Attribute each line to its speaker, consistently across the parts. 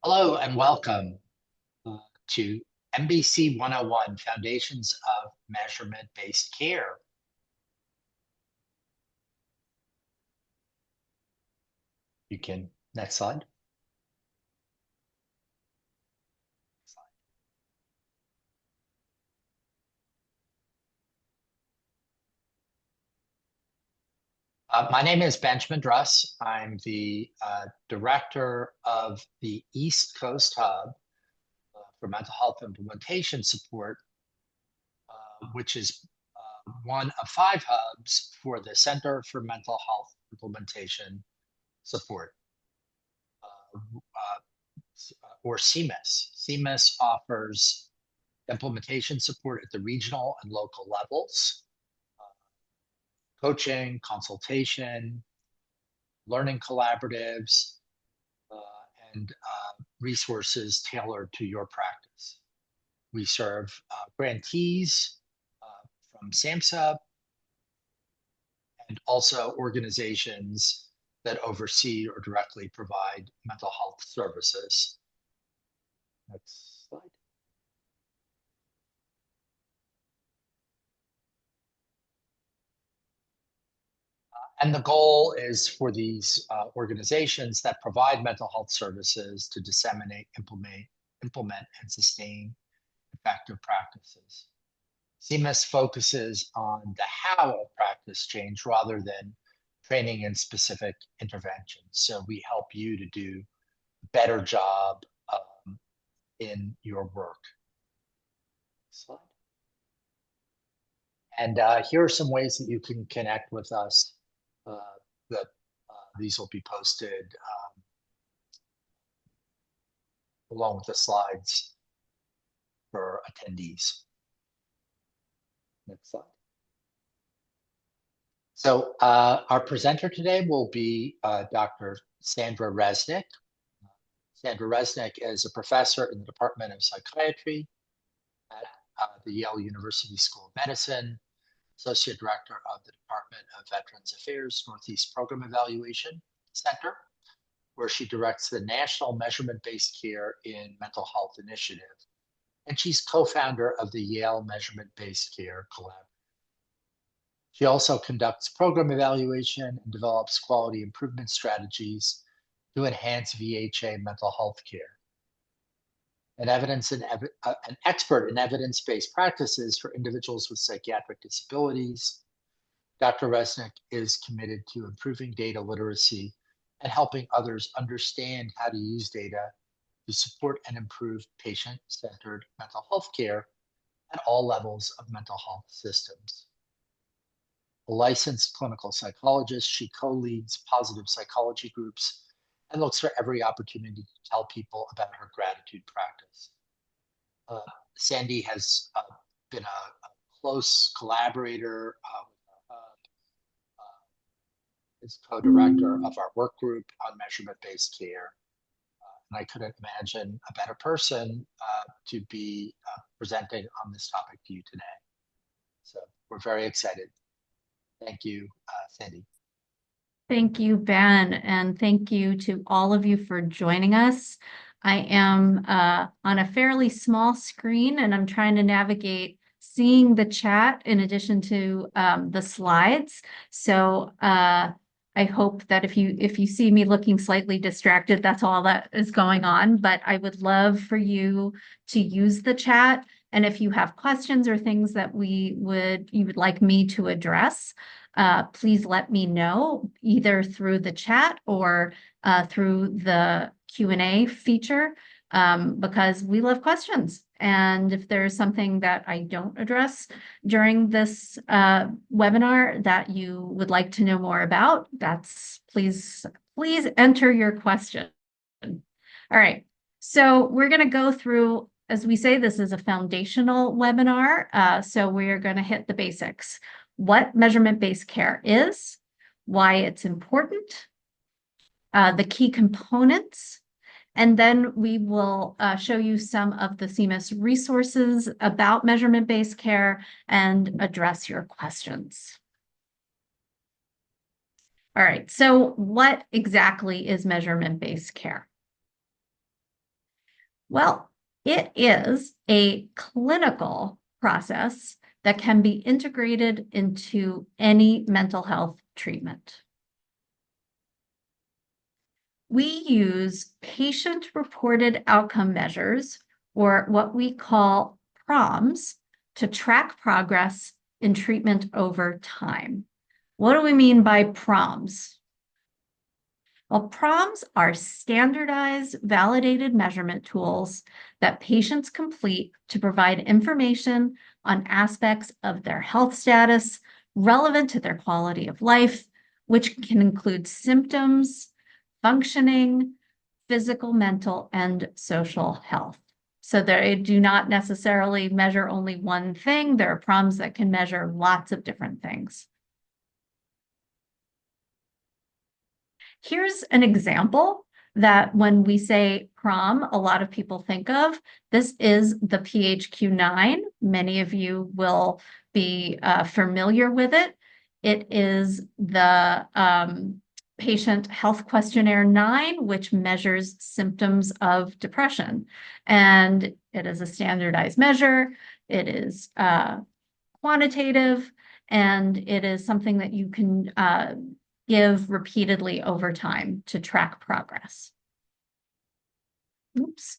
Speaker 1: Hello and welcome to MBC 101 Foundations of Measurement Based Care. You can, next slide. My name is Benjamin Druss. I'm the director of the East Coast Hub for Mental Health Implementation Support, which is one of 5 hubs for the Center for Mental Health Implementation Support. Or CMIS. CMIS offers implementation support at the regional and local levels, coaching, consultation, learning collaboratives, and resources tailored to your practice. We serve grantees from SAMHSA and also organizations that oversee or directly provide mental health services. Next slide. And the goal is for these organizations that provide mental health services to disseminate, implement, and sustain effective practices. CMIS focuses on the how of practice change rather than training in specific interventions. So we help you to do a better job in your work. Slide. And here are some ways that you can connect with us. That these will be posted along with the slides for attendees. Next slide. So our presenter today will be Dr. Sandra Resnick. Sandra Resnick is a professor in the Department of Psychiatry at the Yale University School of Medicine, Associate Director of the Department of Veterans Affairs Northeast Program Evaluation Center, where she directs the National Measurement-Based Care in Mental Health Initiative. And she's co-founder of the Yale Measurement-Based Care Collaborative. She also conducts program evaluation and develops quality improvement strategies to enhance VHA mental health care. An expert in evidence-based practices for individuals with psychiatric disabilities, Dr. Resnick is committed to improving data literacy and helping others understand how to use data to support and improve patient-centered mental health care at all levels of mental health systems. A licensed clinical psychologist, she co-leads positive psychology groups and looks for every opportunity to tell people about her gratitude practice. Sandy has been a close collaborator is co-director of our work group on measurement-based care. And I couldn't imagine a better person to be presenting on this topic to you today. So we're very excited. Thank you, Sandy.
Speaker 2: Thank you, Ben, and thank you to all of you for joining us. I am on a fairly small screen and I'm trying to navigate seeing the chat in addition to the slides. So I hope that if you see me looking slightly distracted, that's all that is going on. But I would love for you to use the chat. And if you have questions or things that you would like me to address, please let me know either through the chat or through the Q&A feature because we love questions. And if there's something that I don't address during this webinar that you would like to know more about, please enter your question. All right, so we're going to go through, as we say, this is a foundational webinar, so we're going to hit the basics. What measurement-based care is, why it's important, the key components, and then we will show you some of the CMIS resources about measurement-based care and address your questions. All right, so what exactly is measurement-based care? Well, it is a clinical process that can be integrated into any mental health treatment. We use patient-reported outcome measures, or what we call PROMs, to track progress in treatment over time. What do we mean by PROMs? Well, PROMs are standardized, validated measurement tools that patients complete to provide information on aspects of their health status relevant to their quality of life, which can include symptoms, functioning, physical, mental, and social health. So they do not necessarily measure only one thing. There are PROMs that can measure lots of different things. Here's an example that when we say PROM, a lot of people think of. This is the PHQ-9. Many of you will be familiar with it. It is the Patient Health Questionnaire 9, which measures symptoms of depression. And it is a standardized measure. It is quantitative, and it is something that you can give repeatedly over time to track progress. Oops.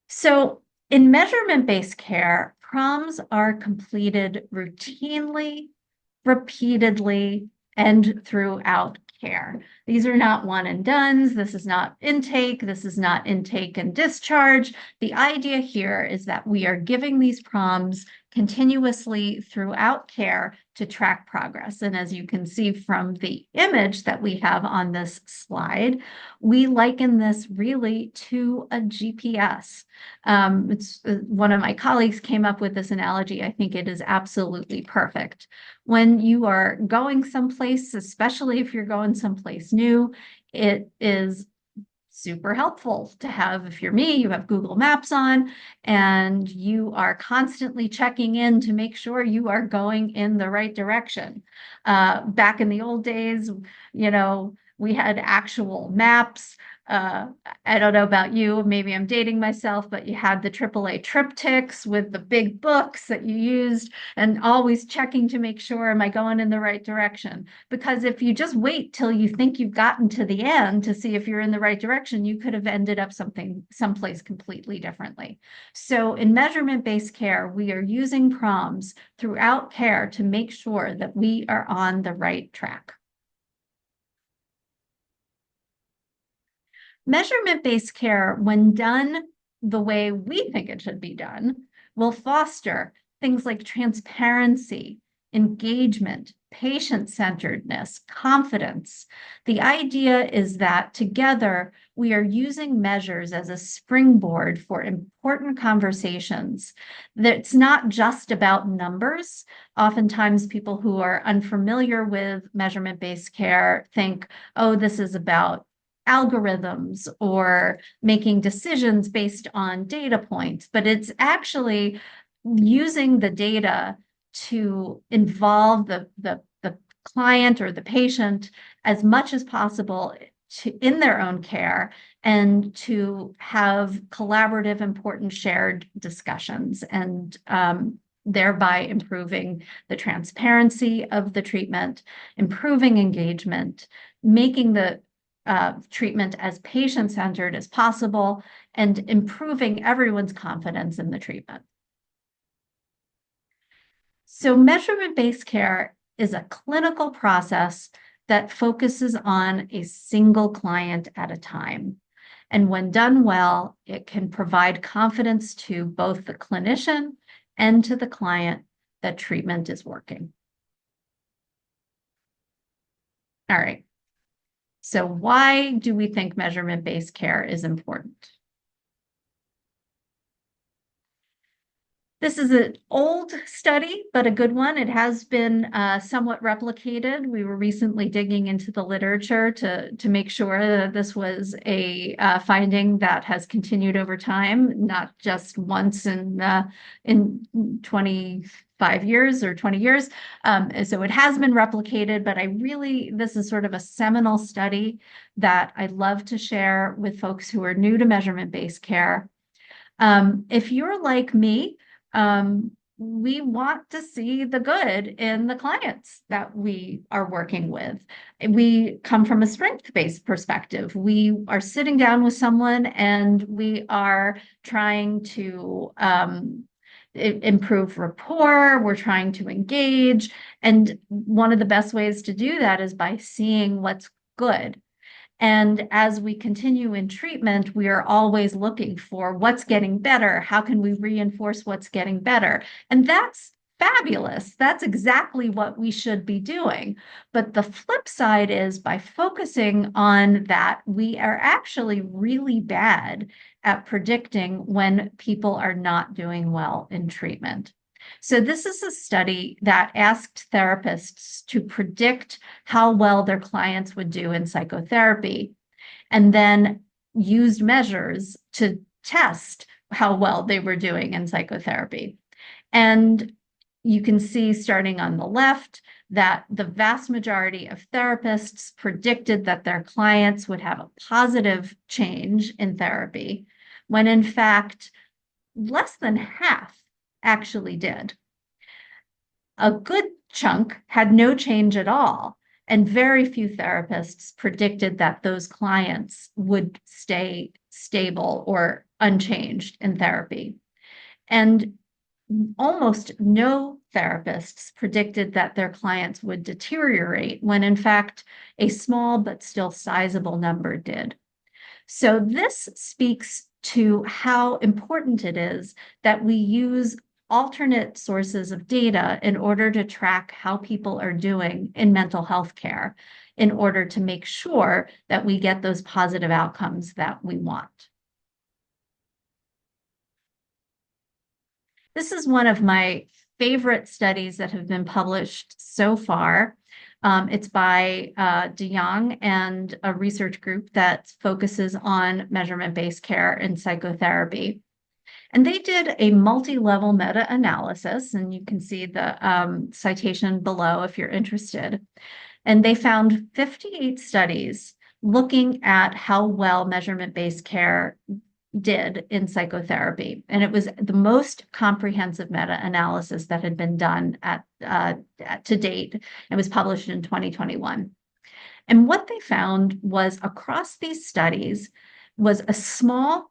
Speaker 2: So in measurement-based care, PROMs are completed routinely, repeatedly, and throughout care. These are not one and dones. This is not intake. This is not intake and discharge. The idea here is that we are giving these PROMs continuously throughout care to track progress. And as you can see from the image that we have on this slide, we liken this really to a GPS. It's one of my colleagues came up with this analogy. I think it is absolutely perfect. When you are going someplace, especially if you're going someplace new, it is super helpful to have. If you're me, you have Google Maps on and you are constantly checking in to make sure you are going in the right direction. Back in the old days, we had actual maps. I don't know about you, maybe I'm dating myself, but you had the AAA triptychs with the big books that you used and always checking to make sure, am I going in the right direction? Because if you just wait till you think you've gotten to the end to see if you're in the right direction, you could have ended up someplace completely differently. So in measurement-based care, we are using PROMs throughout care to make sure that we are on the right track. Measurement-based care, when done the way we think it should be done, will foster things like transparency, engagement, patient-centeredness, confidence. The idea is that together we are using measures as a springboard for important conversations. That's not just about numbers. Oftentimes people who are unfamiliar with measurement-based care think, oh, this is about algorithms or making decisions based on data points, but it's actually using the data to involve the client or the patient as much as possible in their own care and to have collaborative, important shared discussions and thereby improving the transparency of the treatment, improving engagement, making the treatment as patient-centered as possible, and improving everyone's confidence in the treatment. So measurement-based care is a clinical process that focuses on a single client at a time. And when done well, it can provide confidence to both the clinician and to the client that treatment is working. All right. So why do we think measurement-based care is important? This is an old study, but a good one. It has been somewhat replicated. We were recently digging into the literature to make sure that this was a finding that has continued over time, not just once in 2013 5 years or 20 years. So it has been replicated, but this is sort of a seminal study that I'd love to share with folks who are new to measurement-based care. If you're like me, we want to see the good in the clients that we are working with. We come from a strength-based perspective. We are sitting down with someone and we are trying to improve rapport. We're trying to engage. And one of the best ways to do that is by seeing what's good. And as we continue in treatment, we are always looking for what's getting better. How can we reinforce what's getting better? And that's fabulous. That's exactly what we should be doing. But the flip side is by focusing on that, we are actually really bad at predicting when people are not doing well in treatment. So this is a study that asked therapists to predict how well their clients would do in psychotherapy, and then used measures to test how well they were doing in psychotherapy. And you can see starting on the left that the vast majority of therapists predicted that their clients would have a positive change in therapy, when in fact, less than half actually did. A good chunk had no change at all, and very few therapists predicted that those clients would stay stable or unchanged in therapy. And almost no therapists predicted that their clients would deteriorate, when in fact, a small but still sizable number did. So this speaks to how important it is that we use alternate sources of data in order to track how people are doing in mental health care, in order to make sure that we get those positive outcomes that we want. This is one of my favorite studies that have been published so far. It's by DeYoung and a research group that focuses on measurement-based care and psychotherapy. And they did a multi-level meta-analysis, and you can see the citation below if you're interested. And they found 58 studies looking at how well measurement-based care did in psychotherapy. And it was the most comprehensive meta-analysis that had been done to date. It was published in 2021. And what they found was across these studies was a small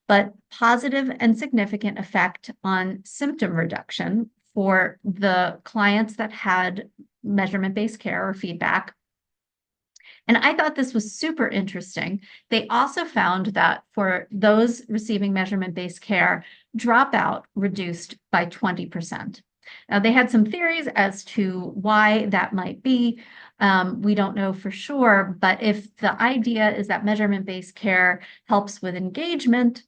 Speaker 2: but positive and significant effect on symptom reduction for the clients that had measurement-based care or feedback. And I thought this was super interesting. They also found that for those receiving measurement-based care, dropout reduced by 20%. Now, they had some theories as to why that might be. We don't know for sure, but if the idea is that measurement-based care helps with engagement,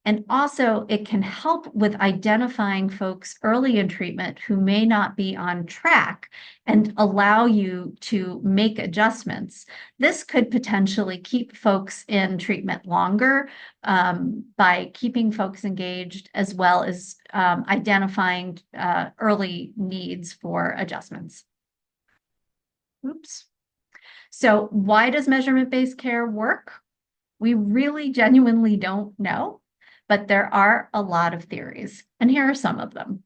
Speaker 2: and also it can help with identifying folks early in treatment who may not be on track and allow you to make adjustments. This could potentially keep folks in treatment longer by keeping folks engaged, as well as identifying early needs for adjustments. Oops. So why does measurement-based care work? We really genuinely don't know, but there are a lot of theories, and here are some of them.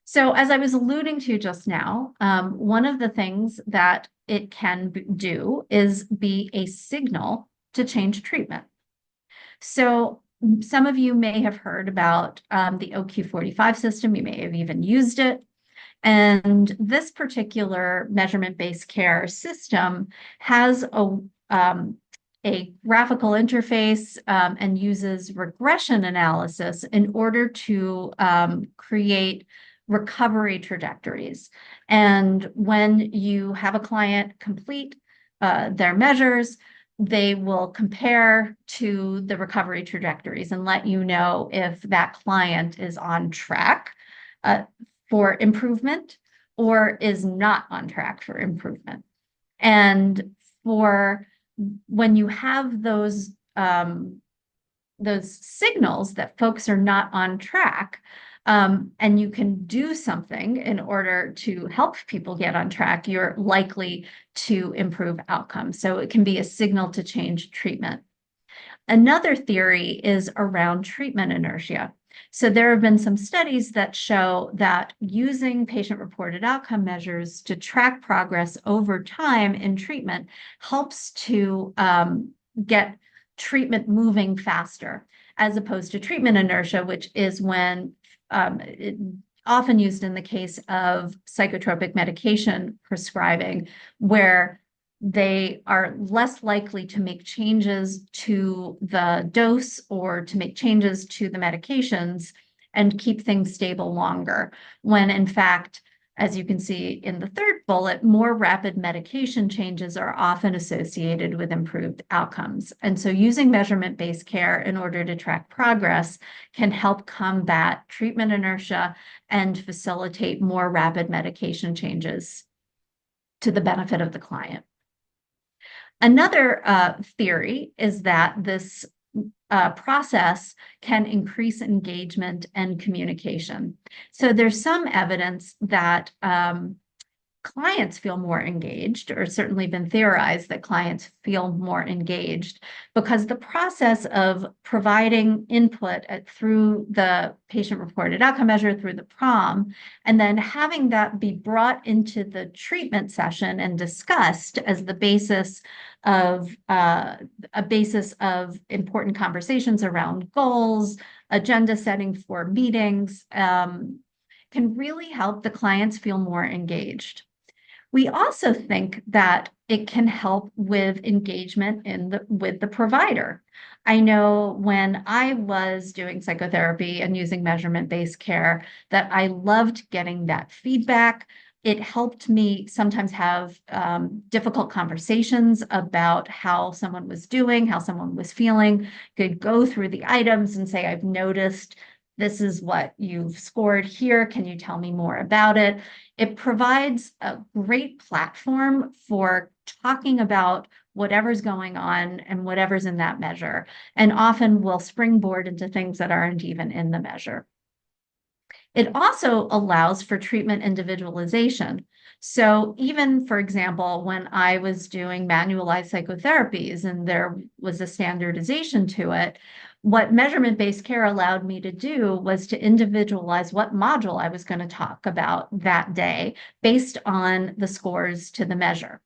Speaker 2: So as I was alluding to just now, one of the things that it can do is be a signal to change treatment. So some of you may have heard about the OQ45 system. You may have even used it. And this particular measurement-based care system has a graphical interface and uses regression analysis in order to create recovery trajectories. And when you have a client complete their measures, they will compare to the recovery trajectories and let you know if that client is on track for improvement or is not on track for improvement. And for when you have those those signals that folks are not on track. And you can do something in order to help people get on track, you're likely to improve outcomes. So it can be a signal to change treatment. Another theory is around treatment inertia. So there have been some studies that show that using patient-reported outcome measures to track progress over time in treatment helps to get treatment moving faster, as opposed to treatment inertia, which is when often used in the case of psychotropic medication prescribing, where they are less likely to make changes to the dose or to make changes to the medications and keep things stable longer. When in fact, as you can see in the third bullet, more rapid medication changes are often associated with improved outcomes. And so using measurement-based care in order to track progress can help combat treatment inertia and facilitate more rapid medication changes to the benefit of the client. Another theory is that this process can increase engagement and communication. So there's some evidence that clients feel more engaged, or certainly been theorized that clients feel more engaged, because the process of providing input through the patient-reported outcome measure, through the PROM, and then having that be brought into the treatment session and discussed as the basis of a basis of important conversations around goals, agenda setting for meetings, can really help the clients feel more engaged. We also think that it can help with engagement with the provider. I know when I was doing psychotherapy and using measurement-based care that I loved getting that feedback. It helped me sometimes have difficult conversations about how someone was doing, how someone was feeling. Could go through the items and say, I've noticed this is what you've scored here. Can you tell me more about it? It provides a great platform for talking about whatever's going on and whatever's in that measure, and often will springboard into things that aren't even in the measure. It also allows for treatment individualization. So even, for example, when I was doing manualized psychotherapies and there was a standardization to it, what measurement-based care allowed me to do was to individualize what module I was going to talk about that day based on the scores to the measure.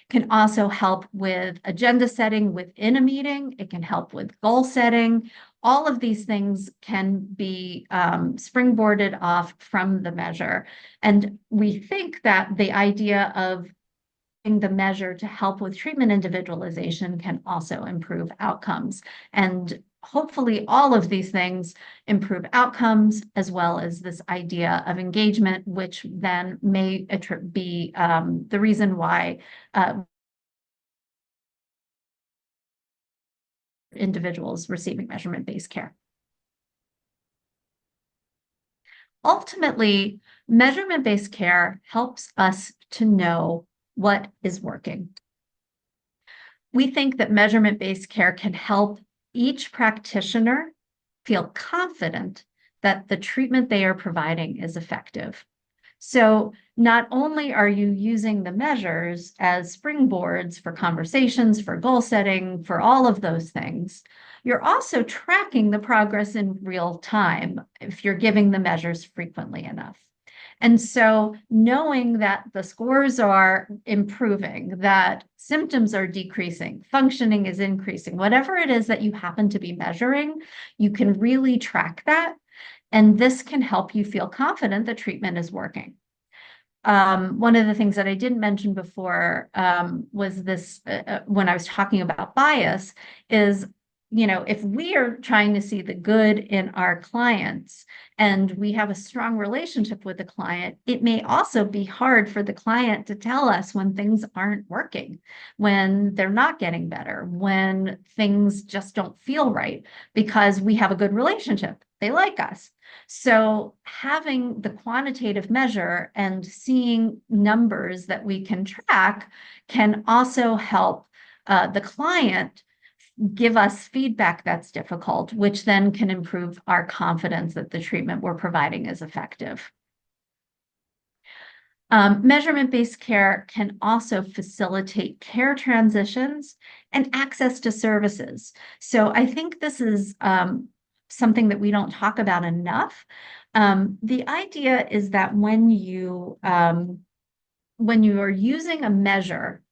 Speaker 2: Can also help with agenda setting within a meeting. It can help with goal setting. All of these things can be springboarded off from the measure. And we think that the idea of the measure to help with treatment individualization can also improve outcomes. And hopefully all of these things improve outcomes, as well as this idea of engagement, which then may be the reason why individuals receiving measurement-based care. Ultimately, measurement-based care helps us to know what is working. We think that measurement-based care can help each practitioner feel confident that the treatment they are providing is effective. So not only are you using the measures as springboards for conversations, for goal setting, for all of those things, you're also tracking the progress in real time if you're giving the measures frequently enough. And so knowing that the scores are improving, that symptoms are decreasing, functioning is increasing, whatever it is that you happen to be measuring, you can really track that. And this can help you feel confident that treatment is working. One of the things that I didn't mention before was this, when I was talking about bias, is, if we are trying to see the good in our clients and we have a strong relationship with the client, it may also be hard for the client to tell us when things aren't working, when they're not getting better, when things just don't feel right, because we have a good relationship. They like us. So having the quantitative measure and seeing numbers that we can track can also help the client give us feedback that's difficult, which then can improve our confidence that the treatment we're providing is effective. Measurement-based care can also facilitate care transitions and access to services. So I think this is something that we don't talk about enough. The idea is that when you are using a measure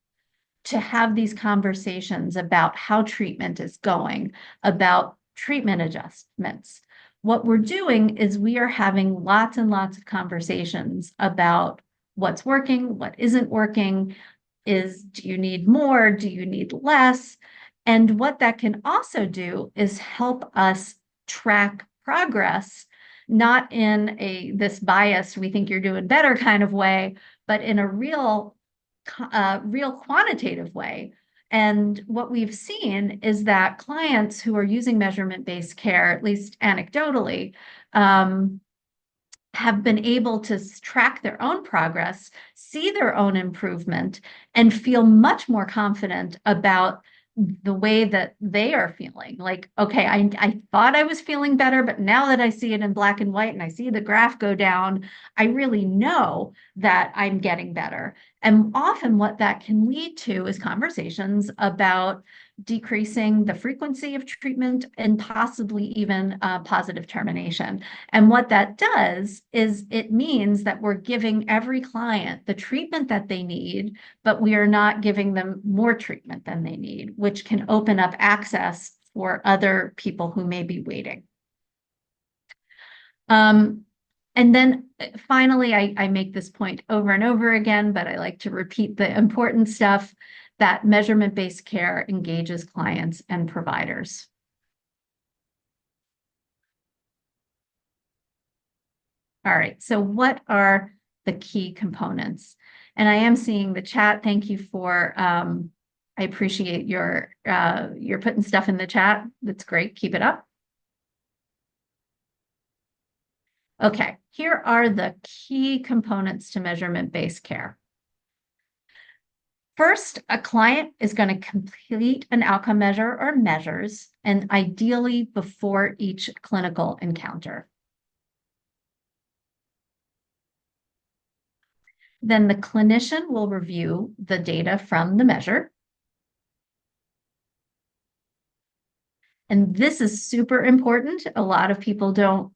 Speaker 2: to have these conversations about how treatment is going, about treatment adjustments, what we're doing is we are having lots and lots of conversations about what's working, what isn't working, do you need more, do you need less? And what that can also do is help us track progress, not in this bias, we think you're doing better kind of way, but in a real quantitative way. And what we've seen is that clients who are using measurement-based care, at least anecdotally, have been able to track their own progress, see their own improvement, and feel much more confident about the way that they are feeling. Like, okay, I thought I was feeling better, but now that I see it in black and white and I see the graph go down, I really know that I'm getting better. And often what that can lead to is conversations about decreasing the frequency of treatment and possibly even positive termination. And what that does is it means that we're giving every client the treatment that they need, but we are not giving them more treatment than they need, which can open up access for other people who may be waiting. And then finally, I make this point over and over again, but I like to repeat the important stuff that measurement-based care engages clients and providers. All right, so what are the key components? And I am seeing the chat. Thank you for, I appreciate your you're putting stuff in the chat. That's great. Keep it up. Okay, here are the key components to measurement-based care. First, a client is going to complete an outcome measure or measures, and ideally before each clinical encounter. Then the clinician will review the data from the measure. And this is super important. A lot of people don't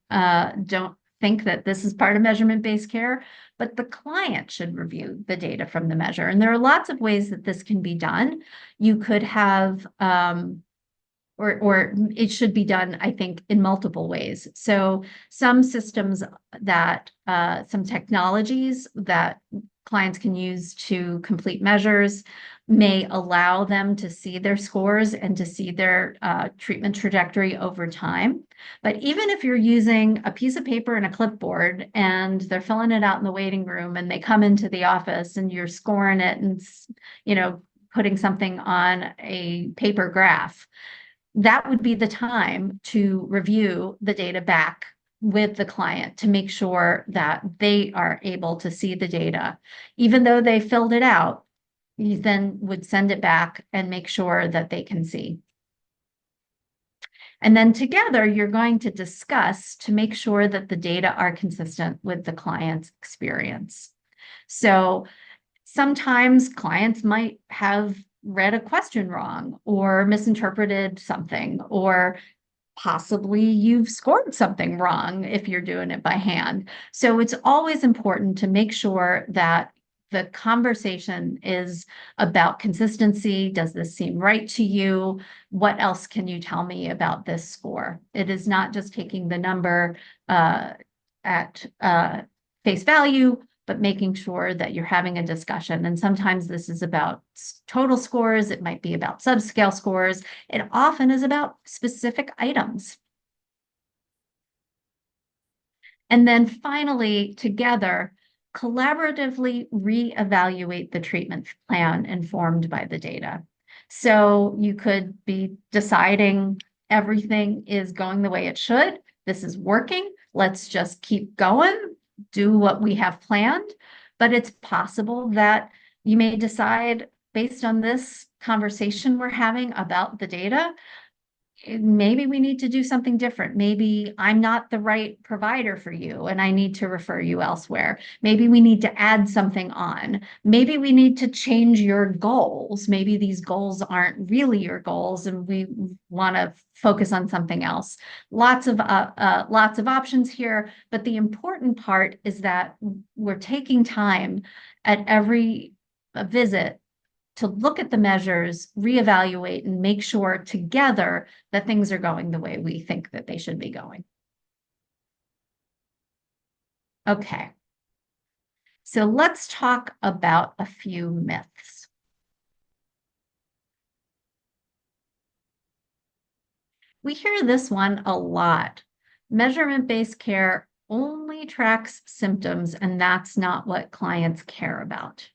Speaker 2: think that this is part of measurement-based care, but the client should review the data from the measure. And there are lots of ways that this can be done. You could have, or it should be done, I think, in multiple ways. So some systems some technologies that clients can use to complete measures may allow them to see their scores and to see their treatment trajectory over time. But even if you're using a piece of paper and a clipboard and they're filling it out in the waiting room and they come into the office and you're scoring it and, putting something on a paper graph, that would be the time to review the data back with the client to make sure that they are able to see the data. Even though they filled it out, you then would send it back and make sure that they can see. And then together, you're going to discuss to make sure that the data are consistent with the client's experience. So sometimes clients might have read a question wrong or misinterpreted something, or possibly you've scored something wrong if you're doing it by hand. So it's always important to make sure that the conversation is about consistency. Does this seem right to you? What else can you tell me about this score? It is not just taking the number at face value, but making sure that you're having a discussion. And sometimes this is about total scores. It might be about subscale scores. It often is about specific items. And then finally, together, collaboratively reevaluate the treatment plan informed by the data. So you could be deciding everything is going the way it should. This is working. Let's just keep going, do what we have planned. But it's possible that you may decide based on this conversation we're having about the data, maybe we need to do something different. Maybe I'm not the right provider for you and I need to refer you elsewhere. Maybe we need to add something on. Maybe we need to change your goals. Maybe these goals aren't really your goals and we want to focus on something else. Lots of options here, but the important part is that we're taking time at every visit to look at the measures, reevaluate, and make sure together that things are going the way we think that they should be going. Okay, so let's talk about a few myths. We hear this one a lot. Measurement-based care only tracks symptoms, and that's not what clients care about.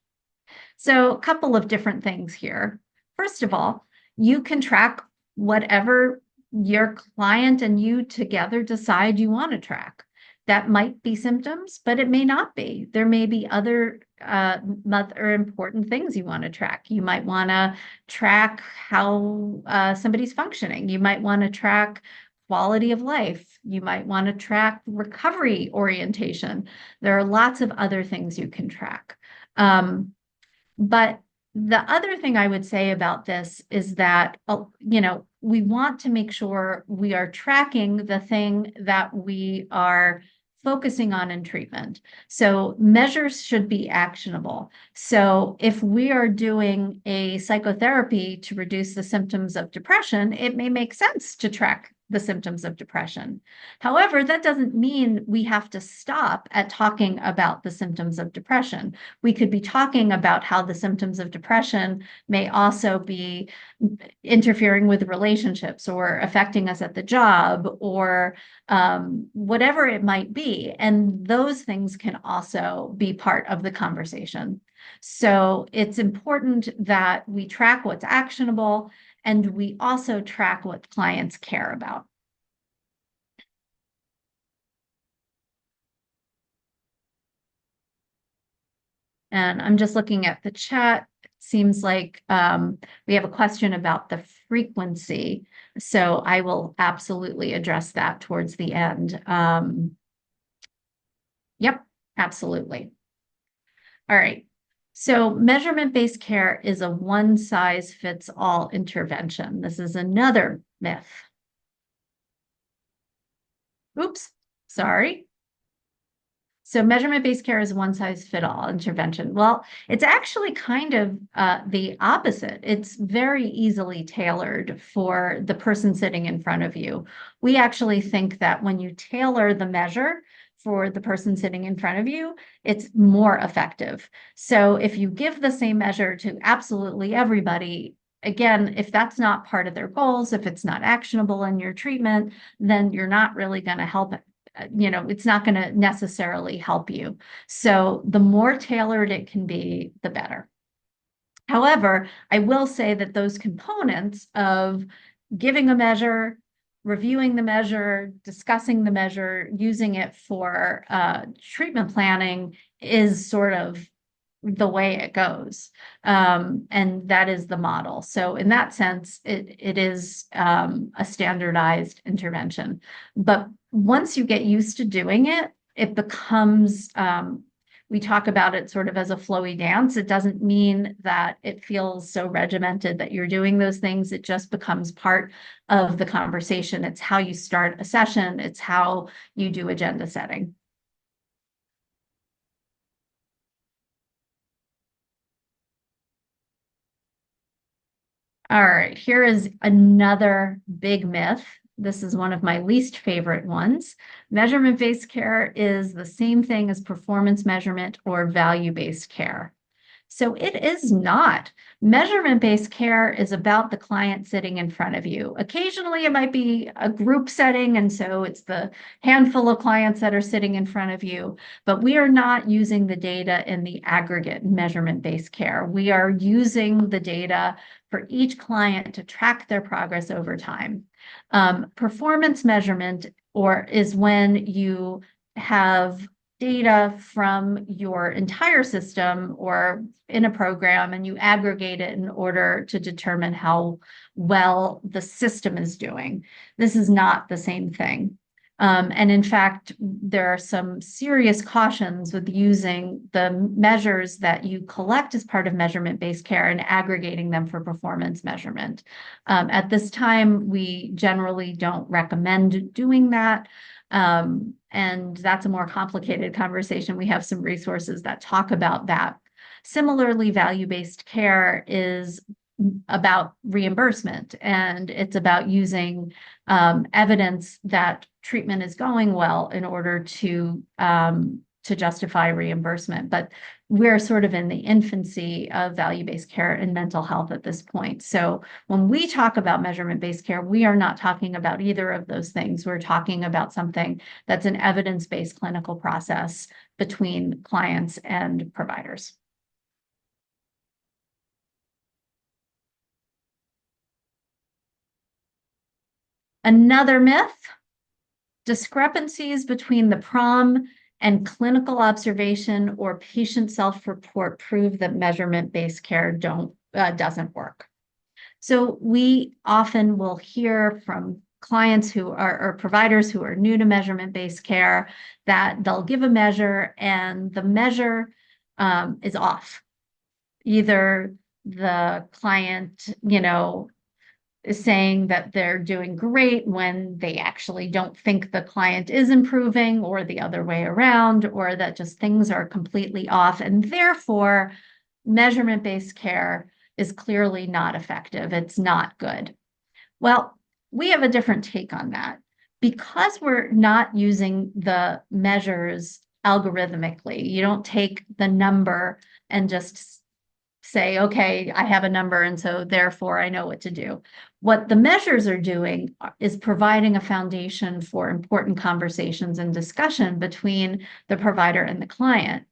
Speaker 2: So, a couple of different things here. First of all, you can track whatever your client and you together decide you want to track. That might be symptoms, but it may not be. There may be other important things you want to track. You might want to track how somebody's functioning. You might want to track quality of life. You might want to track recovery orientation. There are lots of other things you can track. But the other thing I would say about this is that, we want to make sure we are tracking the thing that we are focusing on in treatment. So measures should be actionable. So if we are doing a psychotherapy to reduce the symptoms of depression, it may make sense to track the symptoms of depression. However, that doesn't mean we have to stop at talking about the symptoms of depression. We could be talking about how the symptoms of depression may also be interfering with relationships or affecting us at the job or whatever it might be. And those things can also be part of the conversation. So it's important that we track what's actionable and we also track what clients care about. And I'm just looking at the chat. It seems like we have a question about the frequency. So I will absolutely address that towards the end. Yep, absolutely. All right. So measurement-based care is a one-size-fits-all intervention. This is another myth. Oops, sorry. So measurement-based care is one size fit all intervention. Well, it's actually kind of the opposite. It's very easily tailored for the person sitting in front of you. We actually think that when you tailor the measure for the person sitting in front of you, it's more effective. So if you give the same measure to absolutely everybody, again, if that's not part of their goals, if it's not actionable in your treatment, then you're not really going to help it's not going to necessarily help you. So the more tailored it can be, the better. However, I will say that those components of giving a measure, reviewing the measure, discussing the measure, using it for treatment planning is sort of the way it goes. And that is the model. So in that sense, it is a standardized intervention. But once you get used to doing it, it becomes, we talk about it sort of as a flowy dance. It doesn't mean that it feels so regimented that you're doing those things. It just becomes part of the conversation. It's how you start a session. It's how you do agenda setting. All right, here is another big myth. This is one of my least favorite ones. Measurement-based care is the same thing as performance measurement or value-based care. So it is not. Measurement-based care is about the client sitting in front of you. Occasionally, it might be a group setting, and so it's the handful of clients that are sitting in front of you. But we are not using the data in the aggregate measurement-based care. We are using the data for each client to track their progress over time. Performance measurement is when you have data from your entire system or in a program and you aggregate it in order to determine how well the system is doing. This is not the same thing. And in fact, there are some serious cautions with using the measures that you collect as part of measurement-based care and aggregating them for performance measurement. At this time, we generally don't recommend doing that. And that's a more complicated conversation. We have some resources that talk about that. Similarly, value-based care is about reimbursement, and it's about using evidence that treatment is going well in order to justify reimbursement. But we're sort of in the infancy of value-based care and mental health at this point. So when we talk about measurement-based care, we are not talking about either of those things. We're talking about something that's an evidence-based clinical process between clients and providers. Another myth, discrepancies between the PROM and clinical observation or patient self-report prove that measurement-based care doesn't work. So we often will hear from clients who are or providers who are new to measurement-based care that they'll give a measure and the measure is off. Either the client, is saying that they're doing great when they actually don't think the client is improving, or the other way around, or that just things are completely off. And therefore, measurement-based care is clearly not effective. It's not good. Well, we have a different take on that. Because we're not using the measures algorithmically, you don't take the number and just say, okay, I have a number, and so therefore I know what to do. What the measures are doing is providing a foundation for important conversations and discussion between the provider and the client.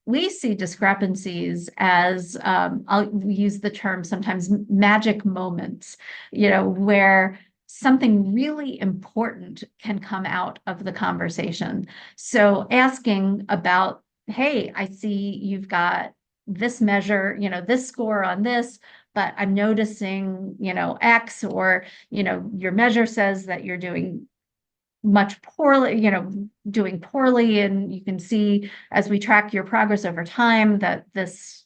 Speaker 2: We see discrepancies as, I'll use the term sometimes, magic moments, where something really important can come out of the conversation. So asking about, hey, I see you've got this measure, this score on this, but I'm noticing, X, or, your measure says that you're doing much poorly, doing poorly. And you can see as we track your progress over time that this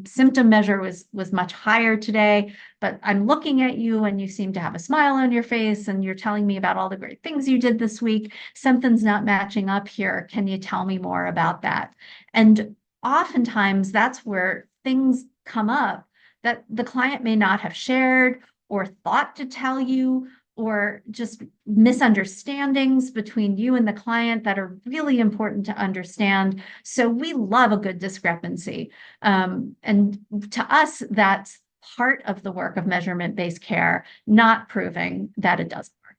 Speaker 2: symptom measure was much higher today, but I'm looking at you and you seem to have a smile on your face and you're telling me about all the great things you did this week. Something's not matching up here. Can you tell me more about that? And oftentimes that's where things come up that the client may not have shared or thought to tell you, or just misunderstandings between you and the client that are really important to understand. So we love a good discrepancy. And to us, that's part of the work of measurement-based care, not proving that it doesn't work.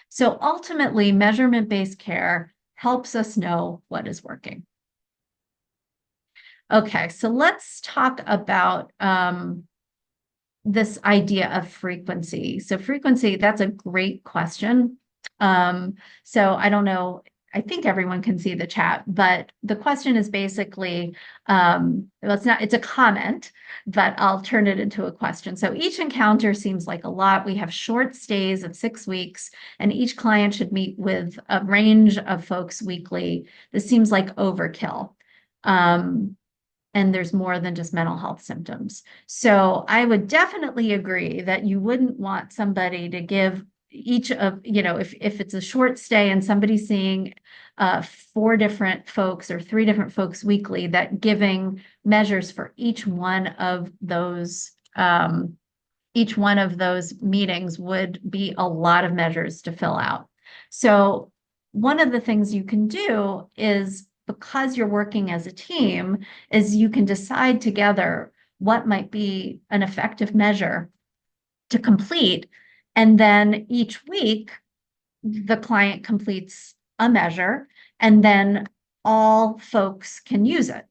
Speaker 2: So ultimately, measurement-based care helps us know what is working. Okay, so let's talk about this idea of frequency. So frequency, that's a great question. So I don't know, I think everyone can see the chat, but the question is basically, well, it's a comment, but I'll turn it into a question. So each encounter seems like a lot. We have short stays of 6 weeks, and each client should meet with a range of folks weekly. This seems like overkill. And there's more than just mental health symptoms. So I would definitely agree that you wouldn't want somebody to give each of, if it's a short stay and somebody's seeing 4 different folks or 3 different folks weekly, that giving measures for each one of those meetings would be a lot of measures to fill out. So one of the things you can do is, because you're working as a team, is you can decide together what might be an effective measure to complete. And then each week, the client completes a measure, and then all folks can use it.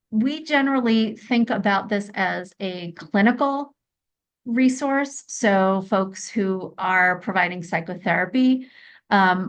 Speaker 2: We generally think about this as a clinical resource. So folks who are providing psychotherapy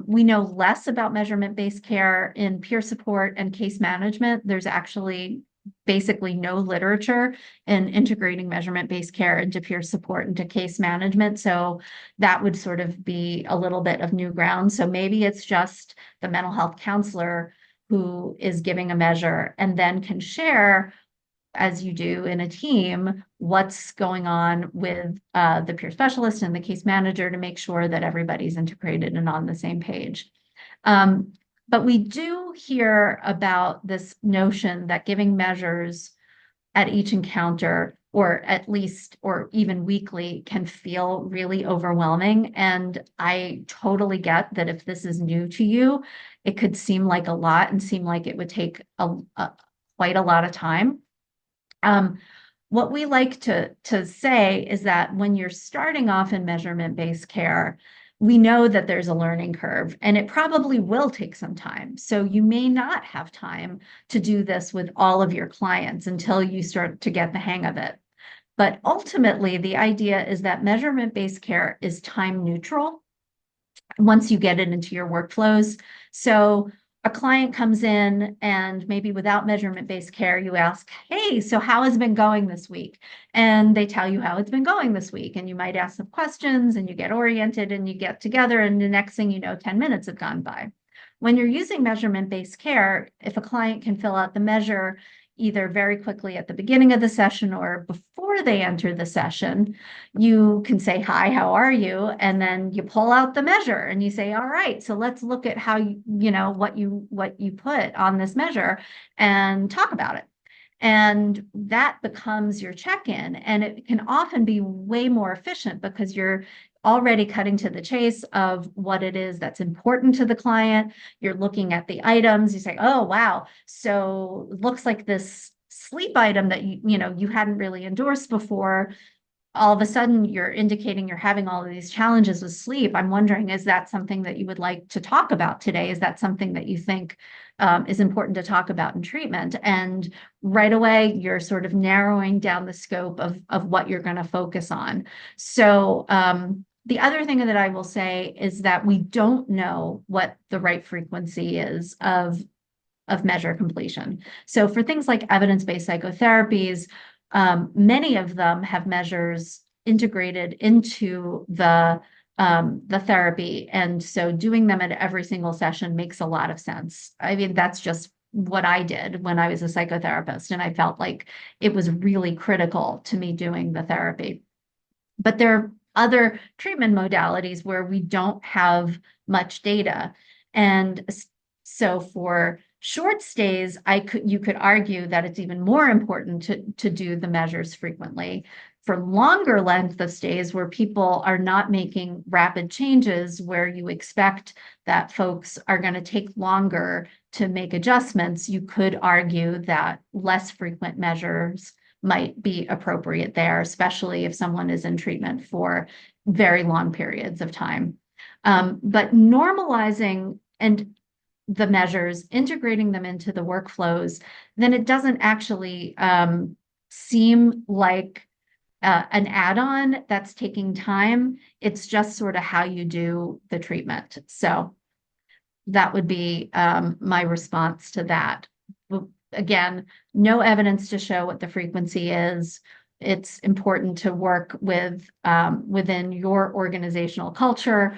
Speaker 2: We know less about measurement-based care in peer support and case management. There's actually basically no literature in integrating measurement-based care into peer support into case management. So that would sort of be a little bit of new ground. So maybe it's just the mental health counselor who is giving a measure and then can share, as you do in a team, what's going on with the peer specialist and the case manager to make sure that everybody's integrated and on the same page. Um, but we do hear about this notion that giving measures at each encounter, or at least, or even weekly, can feel really overwhelming. And I totally get that if this is new to you, it could seem like a lot and seem like it would take quite a lot of time. Um, what we like to say is that when you're starting off in measurement-based care, we know that there's a learning curve and it probably will take some time. So you may not have time to do this with all of your clients until you start to get the hang of it. But ultimately, the idea is that measurement-based care is time neutral once you get it into your workflows. So a client comes in and maybe without measurement-based care, you ask, hey, so how has it been going this week? And they tell you how it's been going this week. And you might ask some questions and you get oriented and you get together. And the next thing you know, 10 minutes have gone by. When you're using measurement-based care, if a client can fill out the measure either very quickly at the beginning of the session or before they enter the session, you can say, hi, how are you? And then you pull out the measure and you say, all right, so let's look at how what you put on this measure and talk about it. And that becomes your check-in. And it can often be way more efficient because you're already cutting to the chase of what it is that's important to the client. You're looking at the items. You say, oh, wow. So it looks like this sleep item that you hadn't really endorsed before, all of a sudden you're indicating you're having all of these challenges with sleep. I'm wondering, is that something that you would like to talk about today? Is that something that you think is important to talk about in treatment? And right away, you're sort of narrowing down the scope of what you're going to focus on. So the other thing that I will say is that we don't know what the right frequency is of measure completion. So for things like evidence-based psychotherapies, many of them have measures integrated into the therapy. And so doing them at every single session makes a lot of sense. I mean, that's just what I did when I was a psychotherapist. And I felt like it was really critical to me doing the therapy. But there are other treatment modalities where we don't have much data. And so for short stays, you could argue that it's even more important to do the measures frequently. For longer length of stays where people are not making rapid changes, where you expect that folks are going to take longer to make adjustments, you could argue that less frequent measures might be appropriate there, especially if someone is in treatment for very long periods of time. But normalizing and the measures, integrating them into the workflows, then it doesn't actually seem like an add-on that's taking time. It's just sort of how you do the treatment. So that would be my response to that. Again, no evidence to show what the frequency is. It's important to work with within your organizational culture,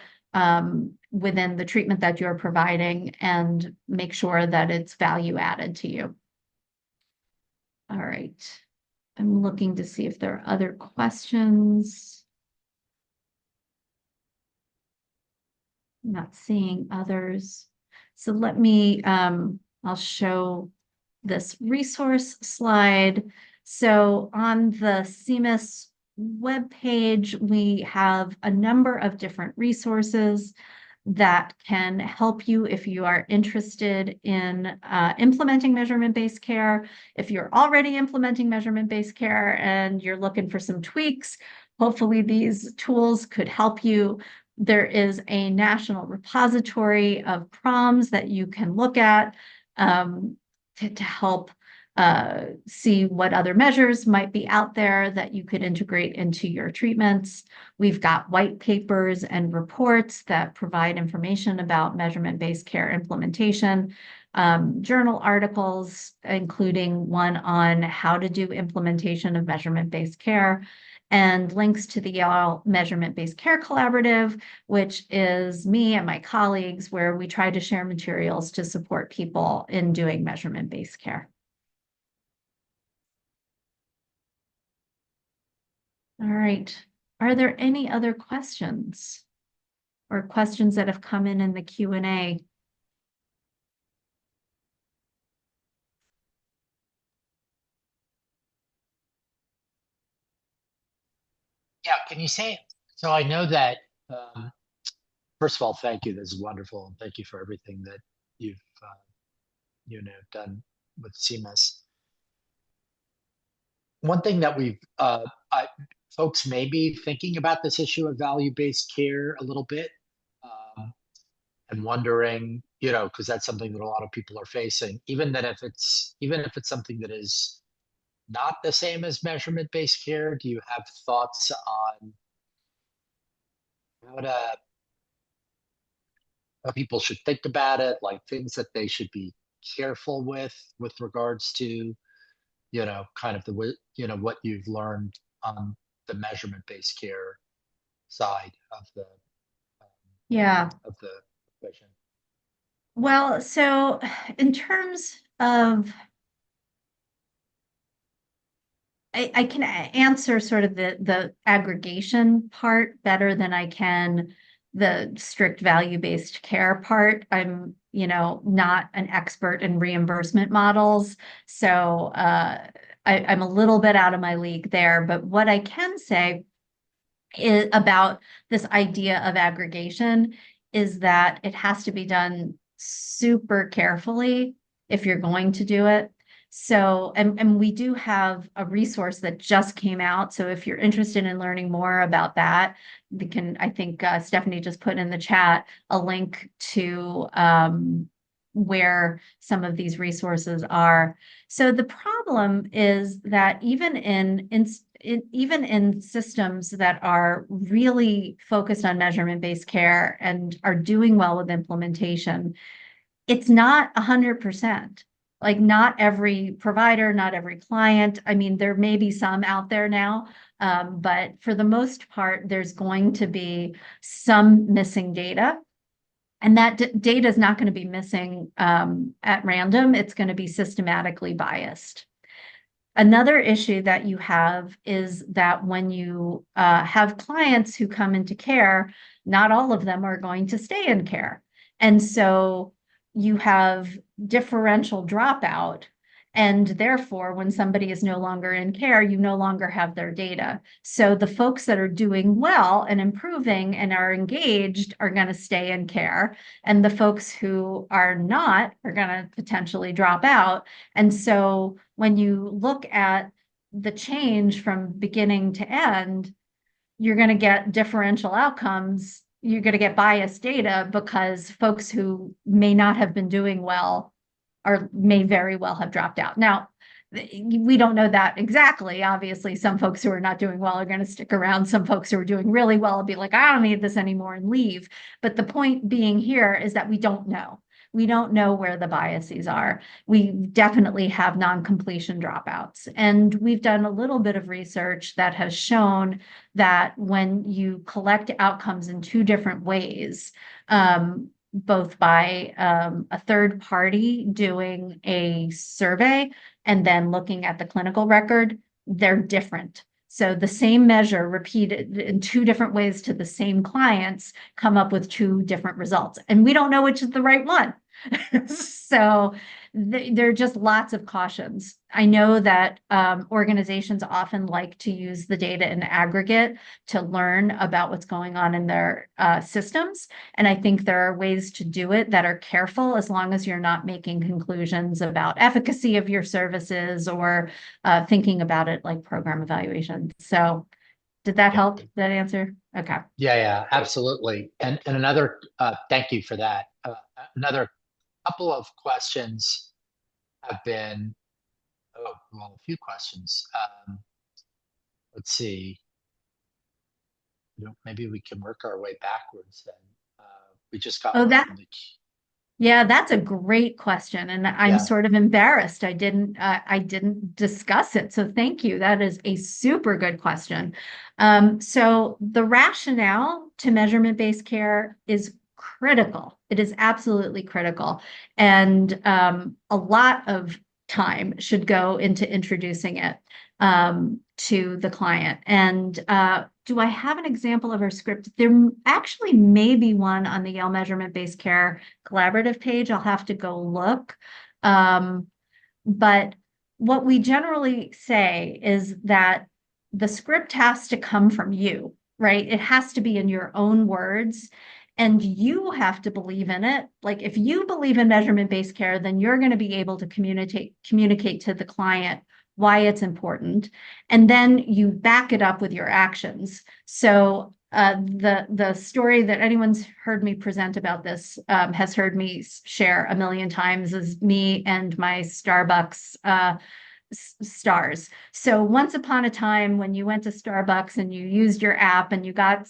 Speaker 2: within the treatment that you're providing, and make sure that it's value added to you. All right. I'm looking to see if there are other questions. I'm not seeing others. So let me, I'll show this resource slide. So on the CMIS webpage, we have a number of different resources that can help you if you are interested in implementing measurement-based care. If you're already implementing measurement-based care and you're looking for some tweaks, hopefully these tools could help you. There is a national repository of PROMs that you can look at to help see what other measures might be out there that you could integrate into your treatments. We've got white papers and reports that provide information about measurement-based care implementation, journal articles, including one on how to do implementation of measurement-based care, and links to the Yale Measurement-Based Care Collaborative, which is me and my colleagues, where we try to share materials to support people in doing measurement-based care. All right. Are there any other questions or questions that have come in the Q&A?
Speaker 1: Yeah, can you say, so I know that, um, first of all, thank you. This is wonderful. And thank you for everything that you've, done with CMIS. One thing that folks may be thinking about this issue of value-based care a little bit, um, and wondering, because that's something that a lot of people are facing, even if it's something that is not the same as measurement-based care, do you have thoughts on how to how people should think about it, like things that they should be careful with regards to, kind of what you've learned on the measurement-based care side
Speaker 2: Yeah.
Speaker 1: of the equation?
Speaker 2: Well, so in terms of, I can answer sort of the aggregation part better than I can the strict value-based care part. I'm, not an expert in reimbursement models, so I'm a little bit out of my league there. But what I can say about this idea of aggregation is that it has to be done super carefully if you're going to do it. So, and we do have a resource that just came out. So if you're interested in learning more about that, we can, I think Stephanie just put in the chat a link to where some of these resources are. So the problem is that even in systems that are really focused on measurement-based care and are doing well with implementation, it's not 100%. Like not every provider, not every client. I mean, there may be some out there now, but for the most part, there's going to be some missing data. And that data is not going to be missing at random. It's going to be systematically biased. Another issue that you have is that when you have clients who come into care, not all of them are going to stay in care. And so you have differential dropout. And therefore, when somebody is no longer in care, you no longer have their data. So the folks that are doing well and improving and are engaged are going to stay in care. And the folks who are not are going to potentially drop out. And so when you look at the change from beginning to end, you're going to get differential outcomes. You're going to get biased data because folks who may not have been doing well or may very well have dropped out. Now, we don't know that exactly. Obviously, some folks who are not doing well are going to stick around. Some folks who are doing really well will be like, I don't need this anymore and leave. But the point being here is that we don't know. We don't know where the biases are. We definitely have non-completion dropouts. And we've done a little bit of research that has shown that when you collect outcomes in two different ways, both by a third party doing a survey and then looking at the clinical record, they're different. So the same measure repeated in two different ways to the same clients come up with two different results. And we don't know which is the right one. So there are just lots of cautions. I know that organizations often like to use the data in aggregate to learn about what's going on in their systems. And I think there are ways to do it that are careful as long as you're not making conclusions about efficacy of your services or thinking about it like program evaluation. So did that
Speaker 1: Yeah.
Speaker 2: help? That answer? Okay.
Speaker 1: Yeah, yeah, absolutely. And another, thank you for that. Another couple of questions have been, Oh, well, a few questions. Let's see. Maybe we can work our way backwards then. We just got
Speaker 2: Oh,
Speaker 1: one
Speaker 2: that
Speaker 1: from the,
Speaker 2: Yeah, that's a great question, and I'm
Speaker 1: yeah.
Speaker 2: sort of embarrassed. I didn't discuss it. So thank you. That is a super good question. So the rationale to measurement-based care is critical. It is absolutely critical, and a lot of time should go into introducing it to the client. And do I have an example of our script? There actually may be one on the Yale measurement-based care collaborative page. I'll have to go look. Um, but what we generally say is that the script has to come from you, right? It has to be in your own words. And you have to believe in it. Like if you believe in measurement-based care, then you're going to be able to communicate to the client why it's important. And then you back it up with your actions. So the story that anyone's heard me present about this has heard me share a million times is me and my Starbucks stars. So once upon a time, when you went to Starbucks and you used your app and you got,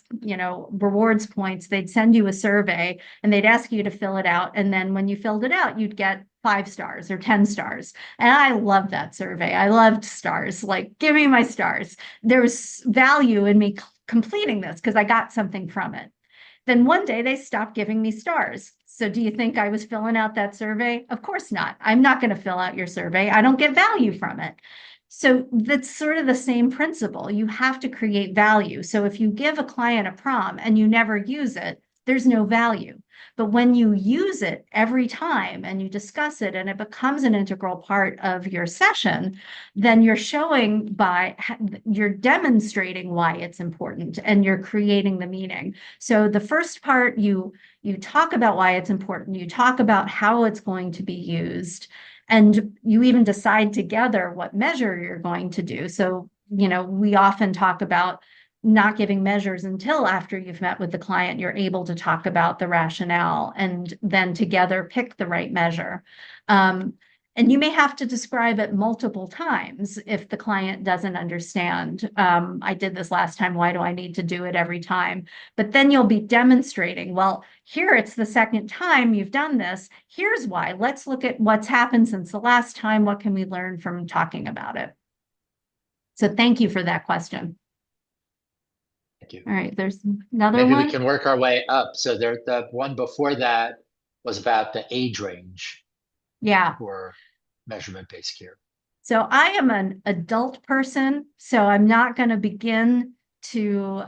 Speaker 2: rewards points, they'd send you a survey and they'd ask you to fill it out. And then when you filled it out, you'd get 5 stars or 10 stars. And I loved that survey. I loved stars. Like, give me my stars. There's value in me completing this because I got something from it. Then one day they stopped giving me stars. So do you think I was filling out that survey? Of course not. I'm not going to fill out your survey. I don't get value from it. So that's sort of the same principle. You have to create value. So if you give a client a prom and you never use it, there's no value. But when you use it every time and you discuss it and it becomes an integral part of your session, then you're demonstrating why it's important and you're creating the meaning. So the first part, you talk about why it's important, you talk about how it's going to be used, and you even decide together what measure you're going to do. So, we often talk about not giving measures until after you've met with the client, you're able to talk about the rationale and then together pick the right measure. Um, and you may have to describe it multiple times if the client doesn't understand. I did this last time. Why do I need to do it every time? But then you'll be demonstrating, well, here it's the second time you've done this. Here's why. Let's look at what's happened since the last time. What can we learn from talking about it? So thank you for that question.
Speaker 1: Thank you.
Speaker 2: All right, there's another
Speaker 1: Maybe we
Speaker 2: one.
Speaker 1: can work our way up. So the one before that was about the age range
Speaker 2: Yeah.
Speaker 1: for measurement-based care.
Speaker 2: So I am an adult person, so I'm not going to begin to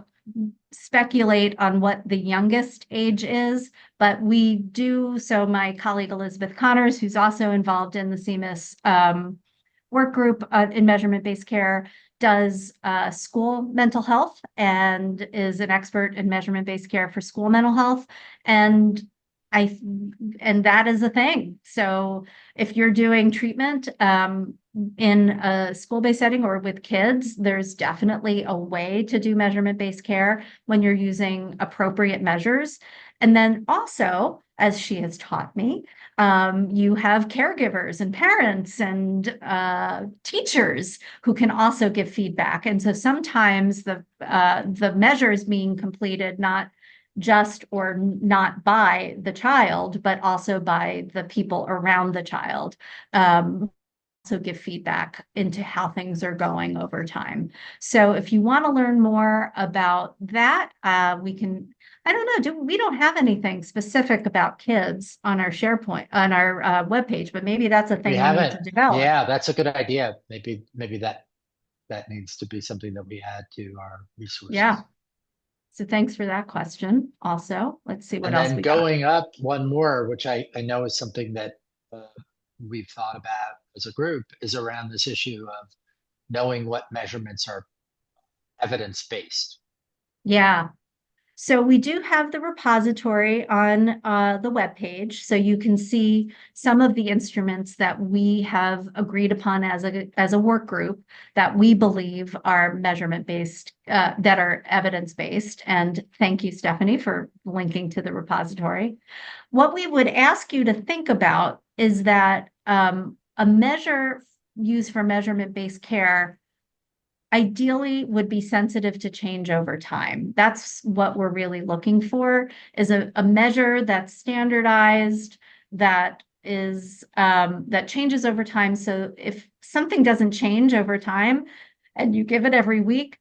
Speaker 2: speculate on what the youngest age is, but we do. So my colleague Elizabeth Connors, who's also involved in the CMIS work group in measurement-based care, does school mental health and is an expert in measurement-based care for school mental health. And I and that is a thing. So if you're doing treatment in a school-based setting or with kids, there's definitely a way to do measurement-based care when you're using appropriate measures. And then also, as she has taught me, you have caregivers and parents and teachers who can also give feedback. And so sometimes the measure is being completed not just or not by the child, but also by the people around the child. Also give feedback into how things are going over time. So if you want to learn more about that, we can, I don't know, we don't have anything specific about kids on our SharePoint, on our webpage, but maybe that's a
Speaker 1: We
Speaker 2: thing we need
Speaker 1: haven't.
Speaker 2: to develop.
Speaker 1: Yeah, that's a good idea. Maybe that needs to be something that we add to our
Speaker 2: Yeah.
Speaker 1: resources.
Speaker 2: So thanks for that question. Also, let's see what
Speaker 1: And
Speaker 2: else
Speaker 1: then
Speaker 2: we got.
Speaker 1: going up one more, which I know is something that we've thought about as a group, is around this issue of knowing what measurements are evidence-based.
Speaker 2: Yeah. So we do have the repository on the webpage, so you can see some of the instruments that we have agreed upon as a work group that we believe are measurement based, that are evidence based. And thank you, Stephanie, for linking to the repository. What we would ask you to think about is that a measure use for measurement-based care ideally would be sensitive to change over time. That's what we're really looking for, is a measure that's standardized, that is that changes over time. So if something doesn't change over time and you give it every week,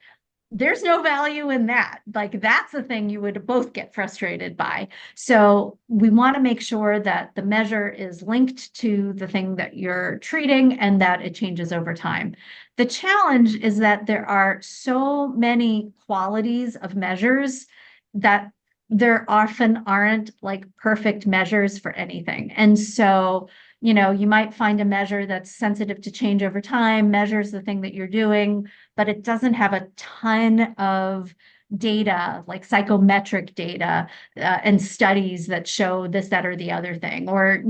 Speaker 2: there's no value in that. Like that's the thing you would both get frustrated by. So we want to make sure that the measure is linked to the thing that you're treating and that it changes over time. The challenge is that there are so many qualities of measures that there often aren't like perfect measures for anything. And so, you might find a measure that's sensitive to change over time, measures the thing that you're doing, but it doesn't have a ton of data, like psychometric data, and studies that show this, that, or the other thing, or,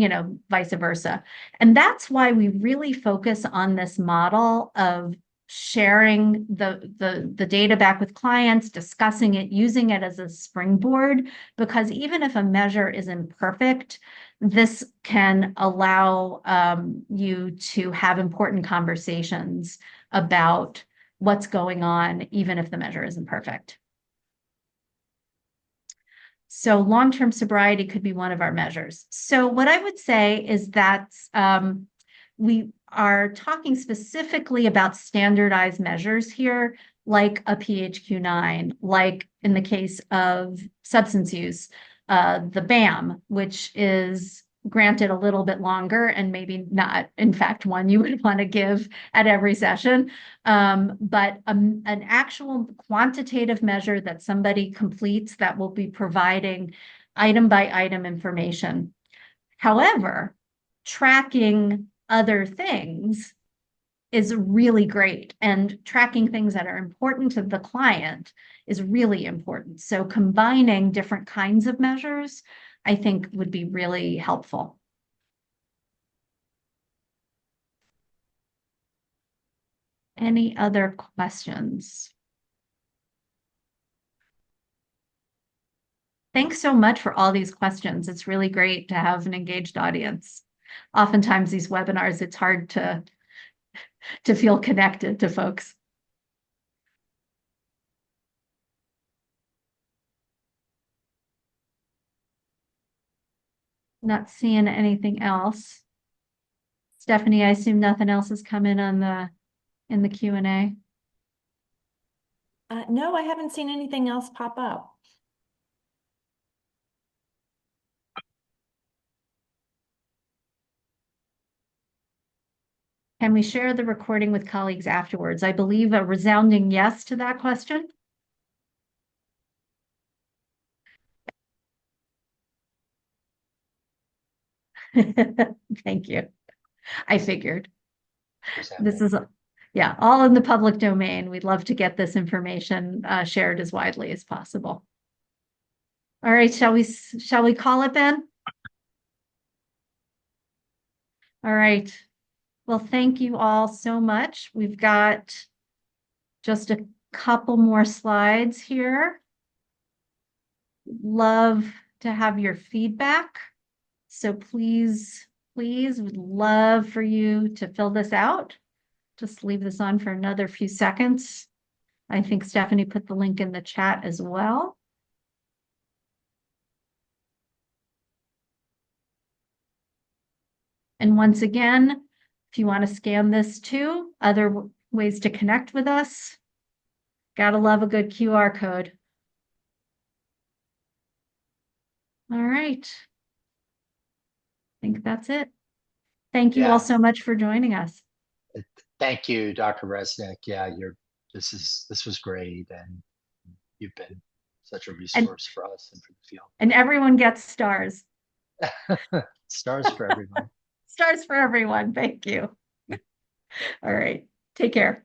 Speaker 2: vice versa. And that's why we really focus on this model of sharing the data back with clients, discussing it, using it as a springboard, because even if a measure is imperfect, this can allow you to have important conversations about what's going on, even if the measure isn't perfect. So long-term sobriety could be one of our measures. So what I would say is that we are talking specifically about standardized measures here, like a PHQ-9, like in the case of substance use, the BAM, which is granted a little bit longer and maybe not, in fact, one you would want to give at every session, but an actual quantitative measure that somebody completes that will be providing item by item information. However, tracking other things is really great, and tracking things that are important to the client is really important. So combining different kinds of measures, I think, would be really helpful. Any other questions? Thanks so much for all these questions. It's really great to have an engaged audience. Oftentimes these webinars, it's hard to feel connected to folks. Not seeing anything else. Stephanie, I assume nothing else has come in in the Q&A.
Speaker 3: No, I haven't seen anything else pop up.
Speaker 2: Can we share the recording with colleagues afterwards? I believe a resounding yes to that question. Thank you. I figured. This is, yeah, all in the public domain. We'd love to get this information shared as widely as possible. All right, shall we call it then? All right. Well, thank you all so much. We've got just a couple more slides here. Love to have your feedback. So please, would love for you to fill this out. Just leave this on for another few seconds. I think Stephanie put the link in the chat as well. And once again, if you want to scan this too, other ways to connect with us, gotta love a good QR code. All right. I think that's it. Thank you all so much for joining us.
Speaker 1: Thank you, Dr. Resnick. Yeah, this was great, and you've been such a resource for us and for the field.
Speaker 2: And everyone gets stars.
Speaker 1: Stars for everyone.
Speaker 2: Stars for everyone. Thank you. All right. Take care.